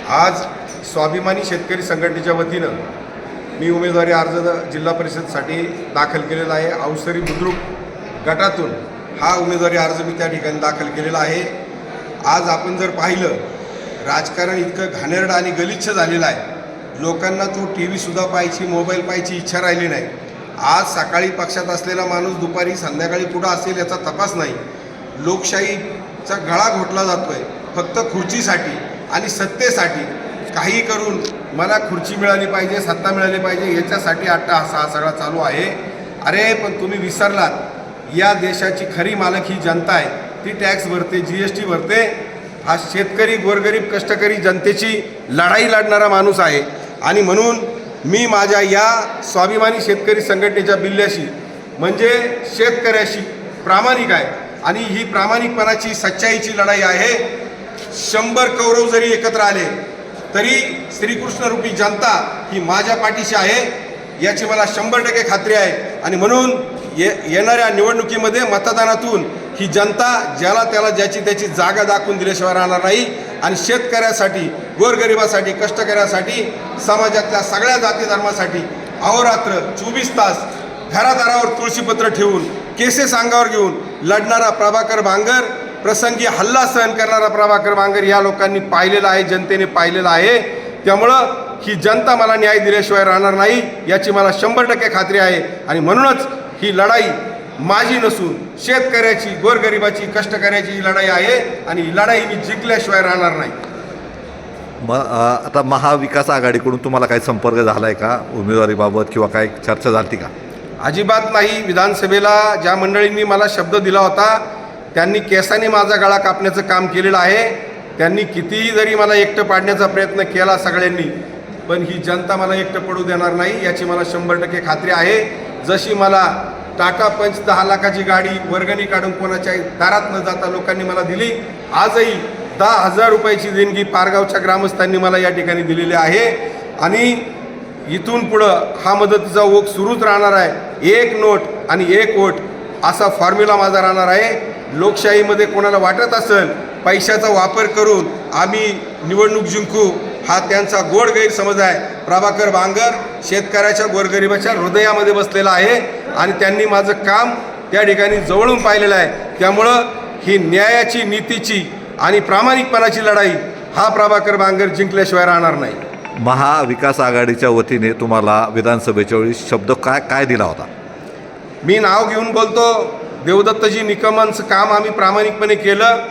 आज स्वाभिमानी शेतकरी संघटनेच्या वतीनं मी उमेदवारी अर्ज जिल्हा परिषदसाठी दाखल केलेला आहे। अवसरी बुद्रुक गटातून हा उमेदवारी अर्ज मी त्या ठिकाणी दाखल केलेला आहे। आज आपण जर पाहिलं, राजकारण इतकं घाणेरडं आणि गलिच्छ झालेलं आहे, लोकांना तो TV सुद्धा पाहायची, मोबाईल पाहायची इच्छा राहिली नाही। आज सकाळी पक्षात असलेला माणूस दुपारी संध्याकाळी कुठं असेल याचा तपास नाही। लोकशाहीचा गळा घोटला जातोय फक्त खुर्चीसाठी आणि सत्तेसाठी। काही करून मला खुर्ची मिळाली पाहिजे, सत्ता मिळाली पाहिजे याच्यासाठी अट्टाहास हा सगळा चालू आहे। अरे पण तुम्ही विसरलात, या देशाची खरी मालक ही जनता आहे। ती टॅक्स भरते, GST भरते। हा शेतकरी, गोरगरीब, कष्टकरी जनतेची लढाई लढणारा माणूस आहे। आणि म्हणून मी माझ्या या स्वाभिमानी शेतकरी संघटनेच्या बिल्ल्याशी म्हणजे शेतकऱ्याशी प्रामाणिक आहे आणि ही प्रामाणिकपणाची, सच्चाईची लढाई आहे। 100 कौरव जरी एकत्र आले तरी श्रीकृष्णरूपी जनता ही माझ्या पाठीशी आहे याची मला 100% खात्री आहे। आणि म्हणून येणाऱ्या निवडणुकीमध्ये मतदानातून ही जनता ज्याला त्याला ज्याची त्याची जागा दाखवून दिल्याशिवाय राहणार नाही। आणि शेतकऱ्यासाठी, गोरगरिबासाठी, कष्टकऱ्यासाठी, समाजातल्या सगळ्या जाती धर्मासाठी अहोरात्र 24 तास घरादारावर तुळशीपत्र ठेवून, केसेस अंगावर घेऊन लढणारा प्रभाकर बांगर, प्रसंगी हल्ला सहन करणारा प्रभाकर बांगर या लोकांनी पाहिलेला आहे, जनतेने पाहिलेला आहे। त्यामुळं ही जनता मला न्याय दिल्याशिवाय राहणार नाही याची मला 100% खात्री आहे। आणि म्हणूनच ही लढाई माझी नसून शेतकऱ्याची, गोरगरिबाची, कष्टकऱ्याची लढाई आहे आणि ही लढाई मी जिंकल्याशिवाय राहणार नाही। आता महाविकास आघाडीकडून तुम्हाला काही संपर्क झाला आहे का उमेदवारीबाबत, किंवा काही चर्चा झाली का? अजिबात नाही। विधानसभेला ज्या मंडळींनी मला शब्द दिला होता त्यांनी केसाने माझा गळा कापण्याचं काम केलेलं आहे। त्यांनी कितीही जरी मला एकटं पाडण्याचा प्रयत्न केला सगळ्यांनी, पण ही जनता मला एकटं पडू देणार नाही याची मला 100% खात्री आहे। जशी मला टाटा पंच 10 लाखाची गाडी वर्गणी काढून कोणाच्या दारात न जाता लोकांनी मला दिली, आजही 10,000 रुपयाची देणगी पारगावच्या ग्रामस्थांनी मला या ठिकाणी दिलेली आहे। आणि इथून पुढं हा मदतीचा ओघ सुरूच राहणार आहे। 1 नोट आणि 1 वोट असा फॉर्म्युला माझा राहणार आहे। लोकशाहीमध्ये कोणाला वाटत असेल पैशाचा वापर करून आम्ही निवडणूक जिंकू, हा त्यांचा गोड गैरसमज आहे। प्रभाकर बांगर शेतकऱ्याच्या, गोरगरिबाच्या हृदयामध्ये बसलेला आहे आणि त्यांनी माझं काम त्या ठिकाणी जवळून पाहिलेलं आहे। त्यामुळं ही न्यायाची, नीतीची आणि प्रामाणिकपणाची लढाई हा प्रभाकर बांगर जिंकल्याशिवाय राहणार नाही। महाविकास आघाडीच्या वतीने तुम्हाला विधानसभेच्या वेळी शब्द काय दिला होता? मी नाव घेऊन बोलतो, देवदत्तजी निकमांचं काम आम्ही प्रामाणिकपणे केलं।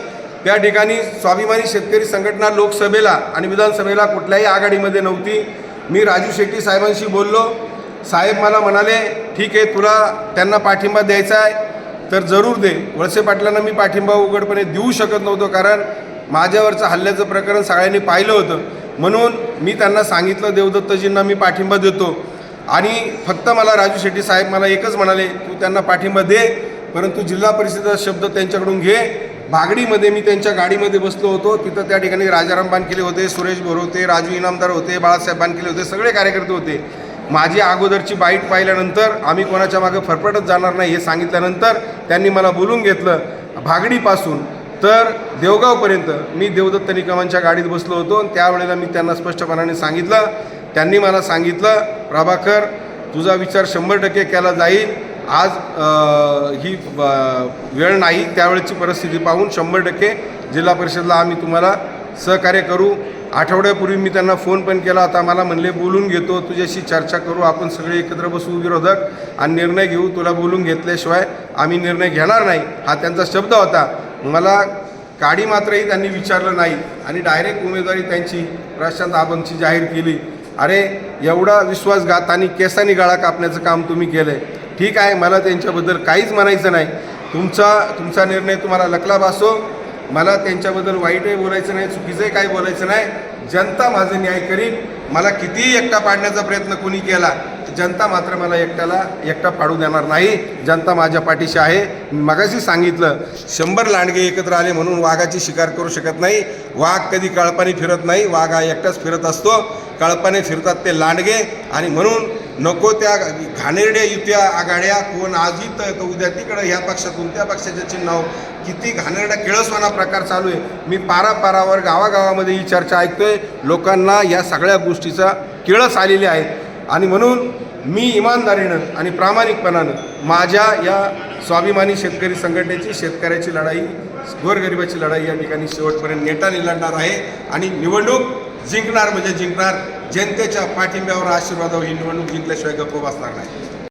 त्या ठिकाणी स्वाभिमानी शेतकरी संघटना लोकसभेला आणि विधानसभेला कुठल्याही आघाडीमध्ये नव्हती। मी राजू शेट्टी साहेबांशी बोललो, साहेब मला म्हणाले ठीक आहे, तुला त्यांना पाठिंबा द्यायचा आहे तर जरूर दे। वळसे पाटलांना मी पाठिंबा उघडपणे देऊ शकत नव्हतो, कारण माझ्यावरचं हल्ल्याचं प्रकरण सगळ्यांनी पाहिलं होतं। म्हणून मी त्यांना सांगितलं देवदत्तजींना मी पाठिंबा देतो। आणि फक्त मला राजू शेट्टी साहेब मला एकच म्हणाले, तू त्यांना पाठिंबा दे, परंतु जिल्हा परिषदेचा शब्द त्यांच्याकडून घे। भागडीमध्ये मी त्यांच्या गाडीमध्ये बसलो होतो, तिथं त्या ठिकाणी राजाराम बानकेले होते, सुरेश भोर होते, राजू इनामदार होते, बाळासाहेब बानकेले होते, सगळे कार्यकर्ते होते। माझी अगोदरची बाईट पाहिल्यानंतर आम्ही कोणाच्या मागे फरफटत जाणार नाही हे सांगितल्यानंतर त्यांनी मला बोलून घेतलं। भागडीपासून तर देवगावपर्यंत मी देवदत्त निकमांच्या गाडीत बसलो होतो आणि त्यावेळेला मी त्यांना स्पष्टपणाने सांगितलं। त्यांनी मला सांगितलं, प्रभाकर तुझा विचार 100% केला जाईल। आज ही वेळ नाही, त्यावेळेची परिस्थिती पाहून 100% जिल्हा परिषदला आम्ही तुम्हाला सहकार्य करू। आठवड्यापूर्वी मी त्यांना फोन पण केला होता, मला म्हणले बोलून घेतो, तुझ्याशी चर्चा करू, आपण सगळे एकत्र बसू विरोधक आणि निर्णय घेऊ, तुला बोलून घेतल्याशिवाय आम्ही निर्णय घेणार नाही, हा त्यांचा शब्द होता। मला काडी मात्रही त्यांनी विचारलं नाही आणि डायरेक्ट उमेदवारी त्यांची प्रशांत आबंगची जाहीर केली। अरे एवढा विश्वासघात आणि केसानी गळा कापण्याचं काम तुम्ही केलं आहे, ठीक आहे, मला त्यांच्याबद्दल काहीच म्हणायचं नाही। तुमचा निर्णय तुम्हाला लकला भासो, मला त्यांच्याबद्दल वाईटही बोलायचं नाही, चुकीचंही काही बोलायचं नाही। जनता माझं न्याय करीन। मला कितीही एकटा पाडण्याचा प्रयत्न कोणी केला, जनता मात्र मला एकटा पाडू देणार नाही। जनता माझ्या पाठीशी आहे। मगाशी सांगितलं, 100 लांडगे एकत्र आले म्हणून वाघाची शिकार करू शकत नाही। वाघ कधी कळपाने फिरत नाही, वाघ हा एकटाच फिरत असतो। कळपाने फिरतात ते लांडगे आणि म्हणून नको त्या घाणेरड्या युत्या आघाड्या, कोण आजी तर उद्या तिकडं ह्या पक्षातून त्या पक्षाच्या चिन्हावर किती घाणेरडा किळसवाना प्रकार चालू आहे. मी पारापारावर गावागावामध्ये ही चर्चा ऐकतोय. लोकांना या सगळ्या गोष्टीचा किळस आलेली आहे आणि म्हणून मी इमानदारीनं आणि प्रामाणिकपणानं माझ्या या स्वाभिमानी शेतकरी संघटनेची शेतकऱ्याची लढाई, गोरगरिबाची लढाई या ठिकाणी शेवटपर्यंत नेटाने लढणार आहे आणि निवडणूक जिंकणार म्हणजे जिंकणार. जनतेच्या पाठिंब्यावर, आशीर्वादावर ही निवडणूक जिंकल्याशिवाय गप्प बसणार नाही.